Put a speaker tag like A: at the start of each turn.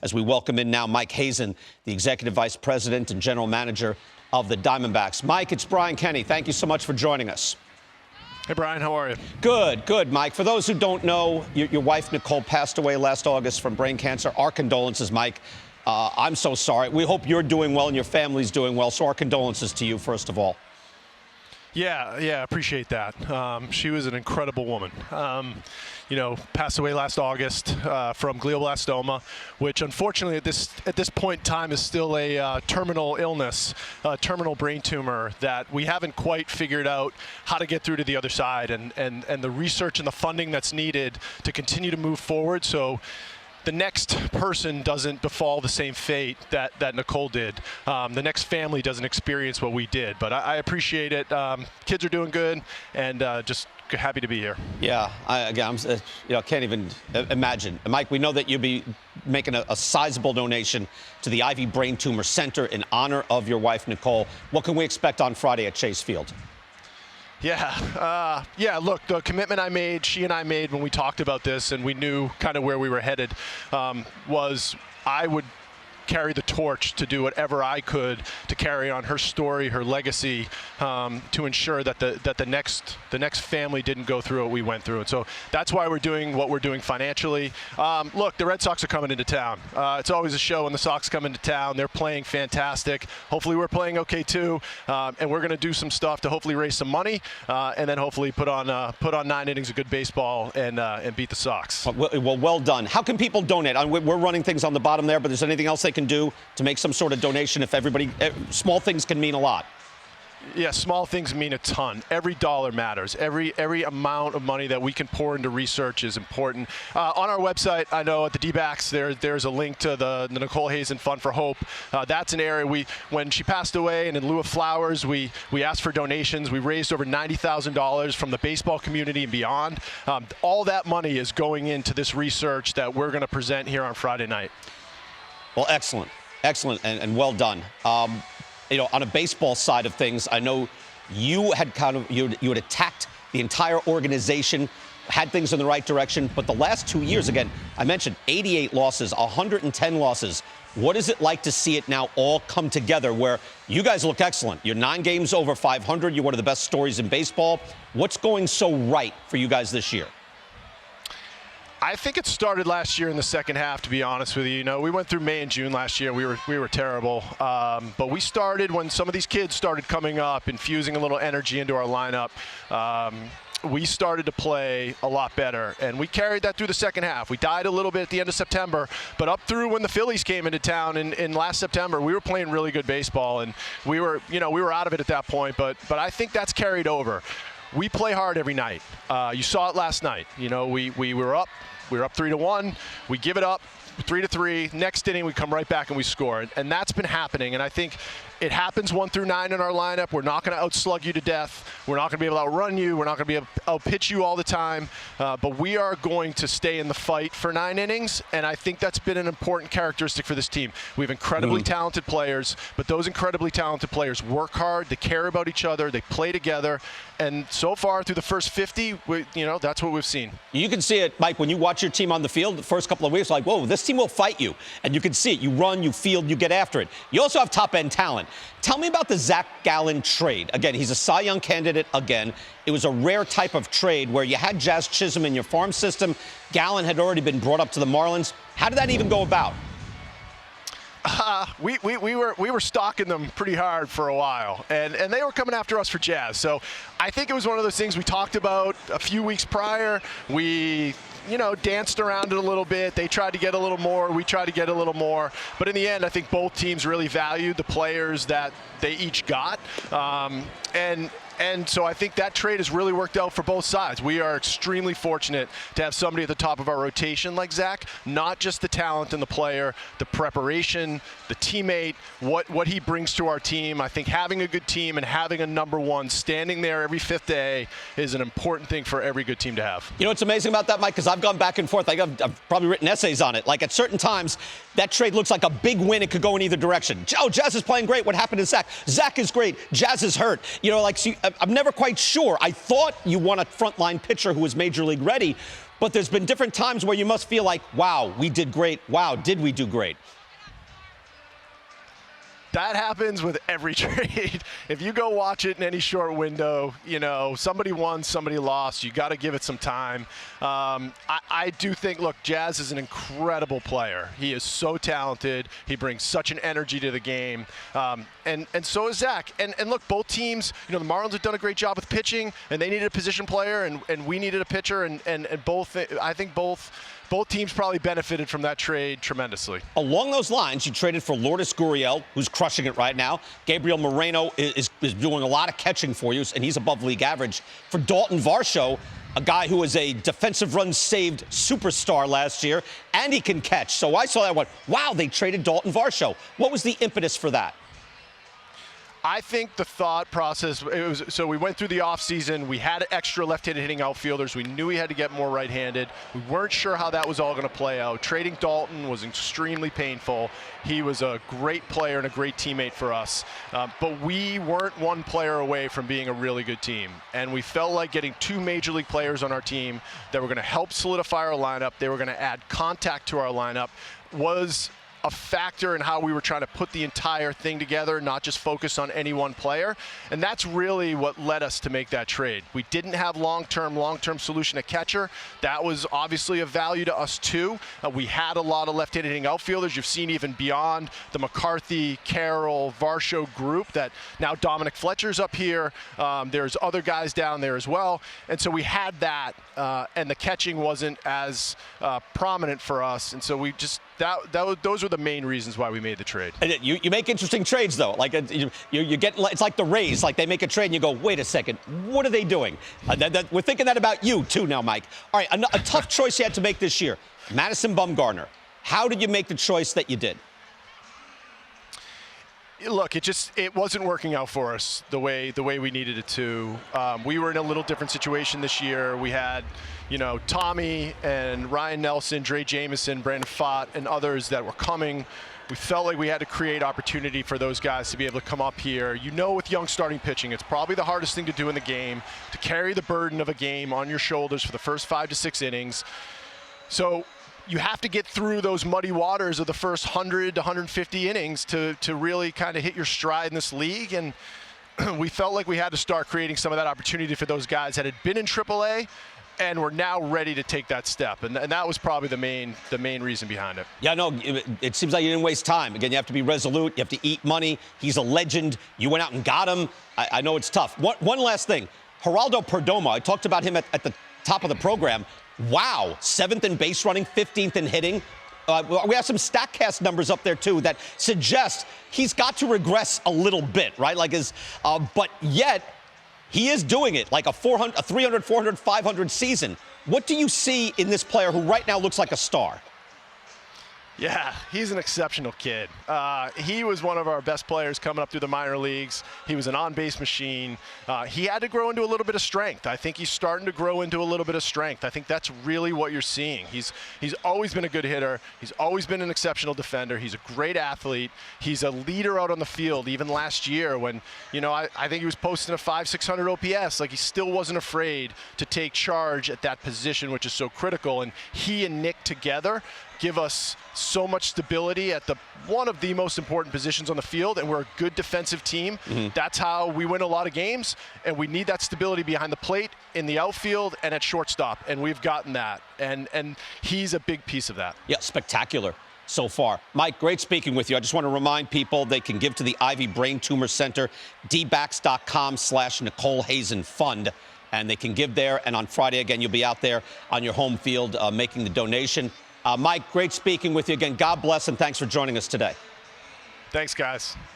A: As we welcome in now Mike Hazen, the Executive Vice President and General Manager of the Diamondbacks. Mike, it's Brian Kenny. Thank you so much for joining us.
B: Hey, Brian, how are you?
A: Good, Mike. For those who don't know, your wife, Nicole, passed away last August from brain cancer. Our condolences, Mike. I'm so sorry. We hope you're doing well and your family's doing well, so our condolences to you, first of all.
B: Yeah, appreciate that. She was an incredible woman. Passed away last August from glioblastoma, which unfortunately at this point in time is still a terminal illness, a terminal brain tumor that we haven't quite figured out how to get through to the other side, and the research and the funding that's needed to continue to move forward. So the next person doesn't befall the same fate that Nicole did. The next family doesn't experience what we did. But I appreciate it. Kids are doing good, and just happy to be here.
A: Yeah, I can't even imagine. Mike, we know that you'll be making a sizable donation to the Ivy Brain Tumor Center in honor of your wife, Nicole. What can we expect on Friday at Chase Field?
B: Look, the commitment she and I made when we talked about this and we knew kind of where we were headed was I would carry the torch to do whatever I could to carry on her story, her legacy, to ensure that the next family didn't go through what we went through. And so that's why we're doing what we're doing financially. Look, the Red Sox are coming into town. It's always a show when the Sox come into town. They're playing fantastic. Hopefully we're playing okay too, and we're going to do some stuff to hopefully raise some money, and then hopefully put on 9 innings of good baseball and beat the Sox.
A: Well done. How can people donate? We're running things on the bottom there, but is there anything else they can do to make some sort of donation? If everybody, small things can mean a lot.
B: Yeah, small things mean a ton. Every dollar matters. Every amount of money that we can pour into research is important. On our website, I know at the Dbacks, there's a link to the Nicole Hazen Fund for Hope. That's an area when she passed away, and in lieu of flowers, we asked for donations. We raised over $90,000 from the baseball community and beyond. All that money is going into this research that we're going to present here on Friday night.
A: Well, excellent, and well done. On a baseball side of things, I know you had you had attacked the entire organization, had things in the right direction, but the last 2 years, again, I mentioned 88 losses, 110 losses. What is it like to see it now all come together where you guys look excellent? You're 9 games over 500. You're one of the best stories in baseball. What's going so right for you guys this year?
B: I think it started last year in the second half, to be honest with you. We went through May and June last year. We were terrible. But we started when some of these kids started coming up, infusing a little energy into our lineup. We started to play a lot better, and we carried that through the second half. We died a little bit at the end of September, but up through when the Phillies came into town in last September, we were playing really good baseball, and we were out of it at that point. But I think that's carried over. We play hard every night. You saw it last night. We were up. We were up 3-1. We give it up 3-3. Next inning, we come right back and we score. And that's been happening. And I think it happens 1 through 9 in our lineup. We're not going to outslug you to death. We're not going to be able to outrun you. We're not going to be able to outpitch you all the time. But we are going to stay in the fight for 9 innings. And I think that's been an important characteristic for this team. We have incredibly talented players, but those incredibly talented players work hard. They care about each other. They play together. And so far, through the first 50, that's what we've seen. You
A: can see it, Mike, when you watch your team on the field the first couple of weeks, like, whoa, this team will fight you. And you can see it. You run, you field, you get after it. You also have top-end talent. Tell me about the Zach Gallen trade. Again, he's a Cy Young candidate again. It was a rare type of trade where you had Jazz Chisholm in your farm system. Gallen had already been brought up to the Marlins. How did that even go about?
B: We were stalking them pretty hard for a while, and they were coming after us for Jazz. So I think it was one of those things we talked about a few weeks prior. We danced around it a little bit. They tried to get a little more. We tried to get a little more. But in the end, I think both teams really valued the players that they each got. And so I think that trade has really worked out for both sides. We are extremely fortunate to have somebody at the top of our rotation like Zach, not just the talent and the player, the preparation, the teammate, what he brings to our team. I think having a good team and having a number one standing there every 5th day is an important thing for every good team to have.
A: You know what's amazing about that, Mike? Because I've gone back and forth. I've probably written essays on it. Like at certain times, that trade looks like a big win. It could go in either direction. Oh, Jazz is playing great. What happened to Zach? Zach is great. Jazz is hurt. I'm never quite sure. I thought you want a frontline pitcher who was major league ready. but there's been different times where you must feel like, wow, we did great. Wow, did we do great?
B: That happens with every trade. If you go watch it in any short window, somebody won, somebody lost. You got to give it some time. I do think, look, Jazz is an incredible player. He is so talented. He brings such an energy to the game. And so is Zach. And look, both teams, the Marlins have done a great job with pitching, and they needed a position player, and we needed a pitcher, and I think both teams probably benefited from that trade tremendously.
A: Along those lines, you traded for Lourdes Gurriel, who's crushing it right now. Gabriel Moreno is doing a lot of catching for you, and he's above league average. For Dalton Varsho, a guy who was a defensive run saved superstar last year, and he can catch. So I saw that one. Wow, they traded Dalton Varsho. What was the impetus for that?
B: I think the thought process, so we went through the offseason. We had extra left-handed hitting outfielders. We knew we had to get more right-handed. We weren't sure how that was all going to play out. Trading Dalton was extremely painful. He was a great player and a great teammate for us. But we weren't one player away from being a really good team. And we felt like getting two major league players on our team that were going to help solidify our lineup, they were going to add contact to our lineup, was a factor in how we were trying to put the entire thing together, not just focus on any one player. And that's really what led us to make that trade. We didn't have long-term solution at catcher. That was obviously of value to us too. We had a lot of left-handed hitting outfielders. You've seen even beyond the McCarthy, Carroll, Varsho group that now Dominic Fletcher's up here. There's other guys down there as well. And so we had that, and the catching wasn't as prominent for us. And so we just, those were the main reasons why we made the trade.
A: And you make interesting trades, though. Like you get, it's like the Rays. Like they make a trade, and you go, wait a second, what are they doing? We're thinking that about you too now, Mike. All right, a tough choice you had to make this year, Madison Bumgarner. How did you make the choice that you did?
B: Look, it wasn't working out for us the way we needed it to. We were in a little different situation this year. We had, Tommy and Ryan Nelson, Dre Jameson, Brandon Pfaadt, and others that were coming. We felt like we had to create opportunity for those guys to be able to come up here. With young starting pitching, it's probably the hardest thing to do in the game, to carry the burden of a game on your shoulders for the first 5 to 6 innings. So you have to get through those muddy waters of the first 100 to 150 innings to really kind of hit your stride in this league. And we felt like we had to start creating some of that opportunity for those guys that had been in AAA and were now ready to take that step. And that was probably the main reason behind it.
A: Yeah, no, it seems like you didn't waste time. Again, you have to be resolute. You have to eat money. He's a legend. You went out and got him. I know it's tough. One last thing. Geraldo Perdomo, I talked about him at the top of the program. Wow, 7th in base running, 15th in hitting. We have some StatCast numbers up there, too, that suggest he's got to regress a little bit, right? But yet, he is doing it, like a 300, 400, 500 season. What do you see in this player who right now looks like a star?
B: Yeah, he's an exceptional kid. He was one of our best players coming up through the minor leagues. He was an on-base machine. He had to grow into a little bit of strength. I think he's starting to grow into a little bit of strength. I think that's really what you're seeing. He's always been a good hitter. He's always been an exceptional defender. He's a great athlete. He's a leader out on the field. Even last year when, I think he was posting a 500-600 OPS. Like, he still wasn't afraid to take charge at that position, which is so critical. And he and Nick together give us so much stability at one of the most important positions on the field, and we're a good defensive team. Mm-hmm. That's how we win a lot of games, and we need that stability behind the plate, in the outfield, and at shortstop, and we've gotten that, and he's a big piece of that. Yeah,
A: spectacular so far. Mike, great speaking with you. I just want to remind people they can give to the Ivy Brain Tumor Center, dbacks.com/Nicole Hazen Fund, and they can give there, and on Friday, again, you'll be out there on your home field making the donation. Mike, great speaking with you again. God bless, and thanks for joining us today.
B: Thanks, guys.